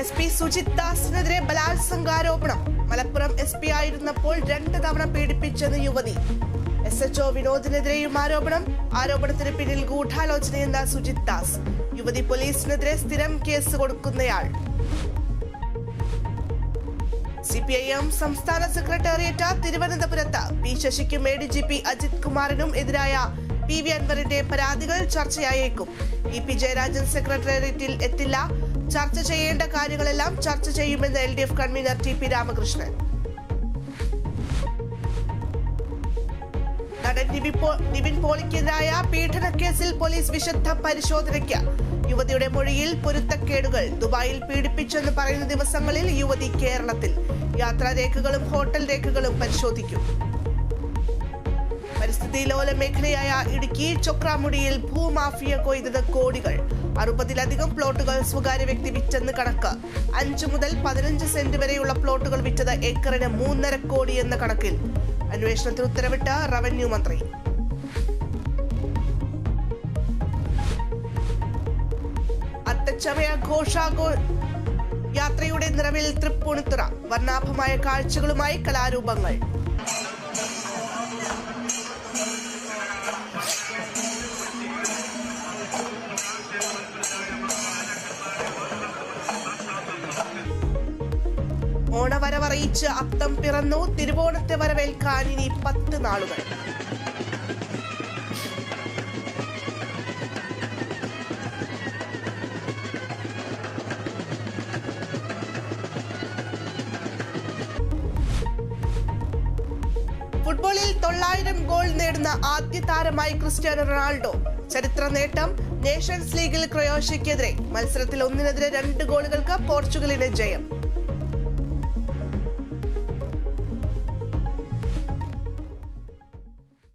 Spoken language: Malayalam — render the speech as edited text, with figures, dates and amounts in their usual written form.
SP സുജിത് ദാസിനെതിരെ ബലാത്സംഗാരോപണം. മലപ്പുറം SP ആയിരുന്നപ്പോൾ 2 തവണ പീഡിപ്പിച്ചെന്ന് യുവതി. SHO വിനോദിനെതിരെയും ആരോപണം. ആരോപണത്തിന് പിന്നിൽ ഗൂഢാലോചനയെന്ന സുജിത് ദാസ്. യുവതി പോലീസിനെതിരെ സ്ഥിരം കേസ് കൊടുക്കുന്നയാൾ. CPIM സംസ്ഥാന സെക്രട്ടേറിയറ്റ് തിരുവനന്തപുരത്ത് P ശശിക്കും ADGP അജിത് കുമാറിനും എതിരായ PV അൻവറിന്റെ പരാതികൾ ചർച്ചയായേക്കും. EP ജയരാജൻ സെക്രട്ടേറിയറ്റിൽ എത്തില്ല. ചർച്ച ചെയ്യേണ്ട കാര്യങ്ങളെല്ലാം ചർച്ച ചെയ്യുമെന്ന് LDF കൺവീനർ TP രാമകൃഷ്ണൻ. നടൻ നിവിൻ പോളിക്കെതിരായ പീഡനക്കേസിൽ പോലീസ് വിശദ പരിശോധനയ്ക്ക്. യുവതിയുടെ മൊഴിയിൽ പൊരുത്തക്കേടുകൾ. ദുബായിൽ പീഡിപ്പിച്ചെന്ന് പറയുന്ന ദിവസങ്ങളിൽ യുവതി കേരളത്തിൽ. യാത്രാരേഖകളും ഹോട്ടൽ രേഖകളും പരിശോധിക്കും. പരിസ്ഥിതി ലോല മേഖലയായ ഇടുക്കി ചൊക്രാമുടിയിൽ ഭൂമാഫിയ കൊയ്തത് കോടികൾ. 60-ലധികം പ്ലോട്ടുകൾ സ്വകാര്യ വ്യക്തി വിറ്റെന്ന് കണക്ക്. 5 മുതൽ 15 സെന്റ് വരെയുള്ള പ്ലോട്ടുകൾ വിറ്റത് ഏക്കറിന് 3.5 കോടി എന്ന കണക്കിൽ. അന്വേഷണത്തിന് ഉത്തരവിട്ട റവന്യൂ മന്ത്രി. അത്തച്ചമയ യാത്രയുടെ നിറവിൽ തൃപ്പൂണിത്തുറ. വർണ്ണാഭമായ കാഴ്ചകളുമായി കലാരൂപങ്ങൾ. ഓണവരവറിയിച്ച് അത്തം പിറന്നു. തിരുവോണത്തെ വരവേൽക്കാൻ ഇനി 10 നാളുകൾ. ഫുട്ബോളിൽ 900 ഗോൾ നേടുന്ന ആദ്യ താരമായി ക്രിസ്ത്യാനോ റൊണാൾഡോ. ചരിത്ര നേട്ടം. നേഷൻസ് ലീഗിൽ ക്രൊയേഷ്യക്കെതിരെ മത്സരത്തിൽ 1-2 ഗോളുകൾക്ക് പോർച്ചുഗലിന് ജയം.